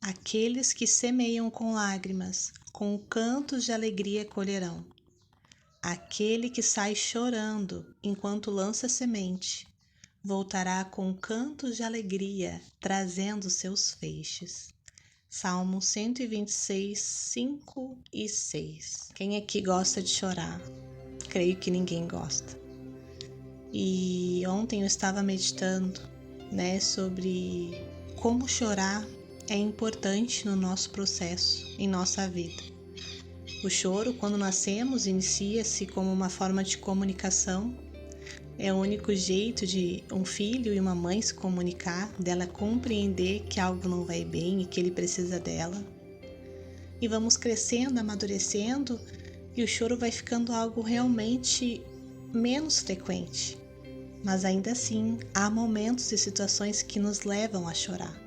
Aqueles que semeiam com lágrimas, com cantos de alegria colherão. Aquele que sai chorando enquanto lança semente, voltará com cantos de alegria, trazendo seus feixes. Salmo 126, 5 e 6. Quem aqui gosta de chorar? Creio que ninguém gosta. E ontem eu estava meditando, sobre como chorar é importante no nosso processo, em nossa vida. O choro, quando nascemos, inicia-se como uma forma de comunicação. É o único jeito de um filho e uma mãe se comunicar, dela compreender que algo não vai bem e que ele precisa dela. E vamos crescendo, amadurecendo, e o choro vai ficando algo realmente menos frequente. Mas ainda assim, há momentos e situações que nos levam a chorar.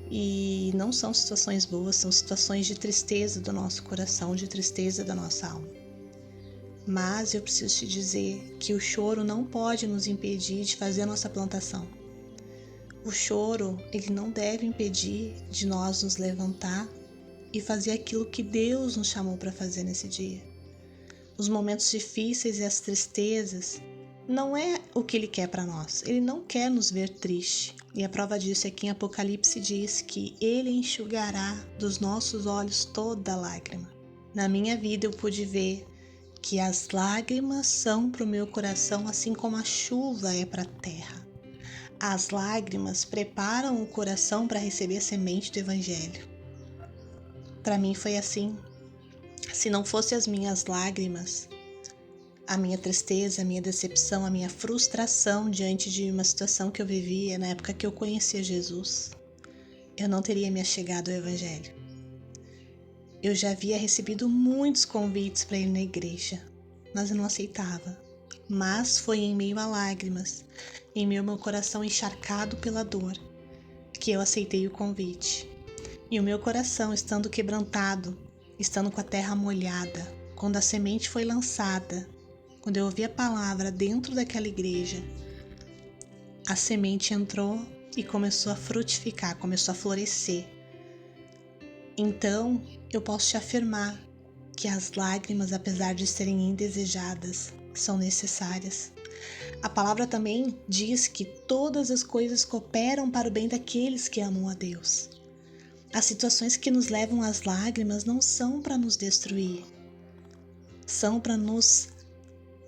E não são situações boas, são situações de tristeza do nosso coração, de tristeza da nossa alma. Mas eu preciso te dizer que o choro não pode nos impedir de fazer a nossa plantação. O choro, ele não deve impedir de nós nos levantar e fazer aquilo que Deus nos chamou para fazer nesse dia. Os momentos difíceis e as tristezas não é o que Ele quer para nós. Ele não quer nos ver triste. E a prova disso é que em Apocalipse diz que Ele enxugará dos nossos olhos toda lágrima. Na minha vida eu pude ver que as lágrimas são para o meu coração assim como a chuva é para a terra. As lágrimas preparam o coração para receber a semente do Evangelho. Para mim foi assim. Se não fossem as minhas lágrimas, a minha tristeza, a minha decepção, a minha frustração diante de uma situação que eu vivia na época que eu conhecia Jesus, eu não teria me achegado ao Evangelho. Eu já havia recebido muitos convites para ir na igreja, mas eu não aceitava. Mas foi em meio a lágrimas, em meio ao meu coração encharcado pela dor, que eu aceitei o convite. E o meu coração, estando quebrantado, estando com a terra molhada, quando a semente foi lançada, quando eu ouvi a palavra dentro daquela igreja, a semente entrou e começou a frutificar, começou a florescer. Então, eu posso te afirmar que as lágrimas, apesar de serem indesejadas, são necessárias. A palavra também diz que todas as coisas cooperam para o bem daqueles que amam a Deus. As situações que nos levam às lágrimas não são para nos destruir, são para nos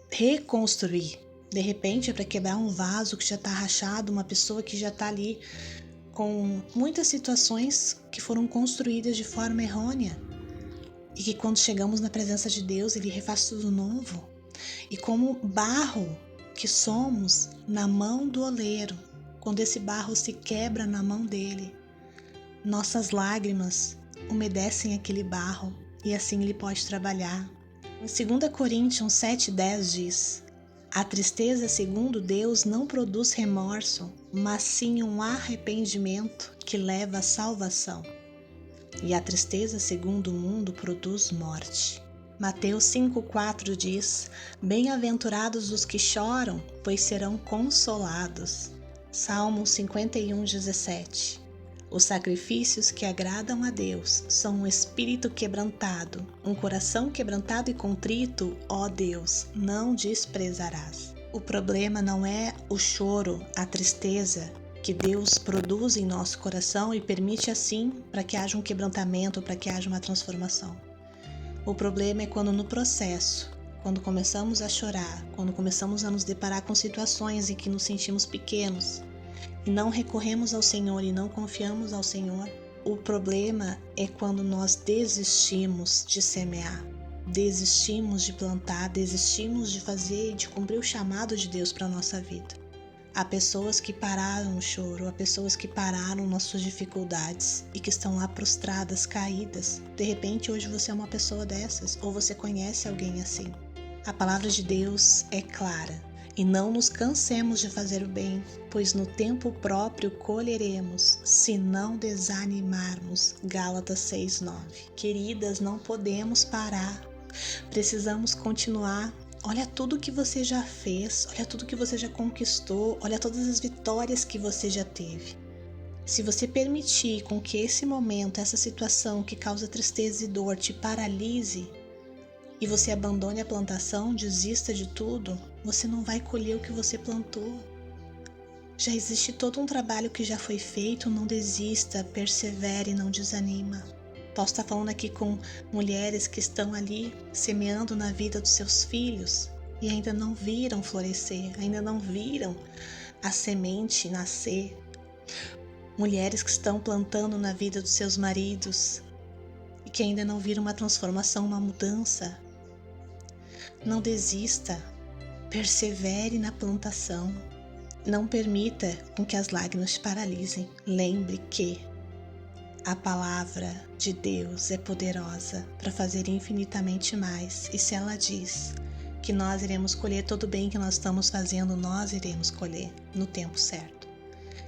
reconstruir. De repente é para quebrar um vaso que já está rachado, uma pessoa que já está ali com muitas situações que foram construídas de forma errônea e que quando chegamos na presença de Deus, Ele refaz tudo novo. E como barro que somos na mão do oleiro, quando esse barro se quebra na mão dele, nossas lágrimas umedecem aquele barro e assim Ele pode trabalhar. Em 2 Coríntios 7,10 diz: a tristeza, segundo Deus, não produz remorso, mas sim um arrependimento que leva à salvação. E a tristeza, segundo o mundo, produz morte. Mateus 5,4 diz: bem-aventurados os que choram, pois serão consolados. Salmo 51,17. Os sacrifícios que agradam a Deus são um espírito quebrantado, um coração quebrantado e contrito, ó Deus, não desprezarás. O problema não é o choro, a tristeza que Deus produz em nosso coração e permite assim para que haja um quebrantamento, para que haja uma transformação. O problema é quando no processo, quando começamos a chorar, quando começamos a nos deparar com situações em que nos sentimos pequenos, e não recorremos ao Senhor e não confiamos ao Senhor, o problema é quando nós desistimos de semear, desistimos de plantar, desistimos de fazer e de cumprir o chamado de Deus para a nossa vida. Há pessoas que pararam o choro, há pessoas que pararam nas suas dificuldades e que estão lá prostradas, caídas. De repente, hoje você é uma pessoa dessas ou você conhece alguém assim. A palavra de Deus é clara. E não nos cansemos de fazer o bem, pois no tempo próprio colheremos, se não desanimarmos. Gálatas 6,9. Queridas, não podemos parar. Precisamos continuar. Olha tudo que você já fez, olha tudo que você já conquistou, olha todas as vitórias que você já teve. Se você permitir com que esse momento, essa situação que causa tristeza e dor te paralise e você abandone a plantação, desista de tudo, você não vai colher o que você plantou. Já existe todo um trabalho que já foi feito, não desista, persevere, não desanima. Posso estar falando aqui com mulheres que estão ali semeando na vida dos seus filhos e ainda não viram florescer, ainda não viram a semente nascer. Mulheres que estão plantando na vida dos seus maridos e que ainda não viram uma transformação, uma mudança. Não desista, persevere na plantação. Não permita com que as lágrimas te paralisem. Lembre que a palavra de Deus é poderosa para fazer infinitamente mais. E se ela diz que nós iremos colher todo o bem que nós estamos fazendo, nós iremos colher no tempo certo.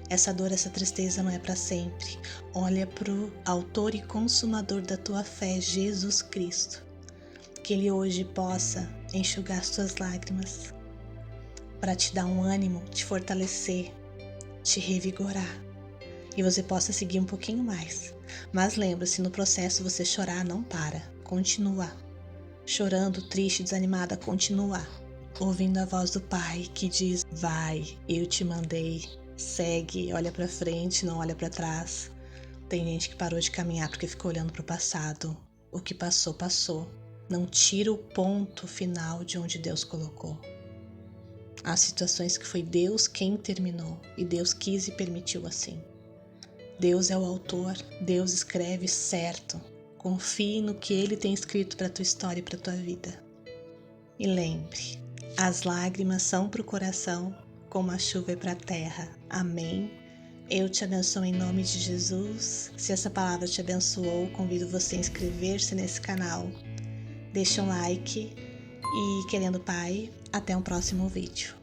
Essa dor, essa tristeza não é para sempre. Olha para o autor e consumador da tua fé, Jesus Cristo. Que Ele hoje possa enxugar as tuas lágrimas, para te dar um ânimo, te fortalecer, te revigorar e você possa seguir um pouquinho mais. Mas lembra-se, no processo você chorar não para, continua. Chorando, triste, desanimada, continua. Ouvindo a voz do Pai que diz: vai, eu te mandei, segue, olha para frente, não olha para trás. Tem gente que parou de caminhar porque ficou olhando para o passado. O que passou, passou. Não tira o ponto final de onde Deus colocou. Há situações que foi Deus quem terminou e Deus quis e permitiu assim. Deus é o autor, Deus escreve certo. Confie no que Ele tem escrito para a tua história e para a tua vida. E lembre, as lágrimas são para o coração como a chuva é para a terra. Amém? Eu te abençoo em nome de Jesus. Se essa palavra te abençoou, convido você a inscrever-se nesse canal. Deixa um like e, querendo Pai, até um próximo vídeo.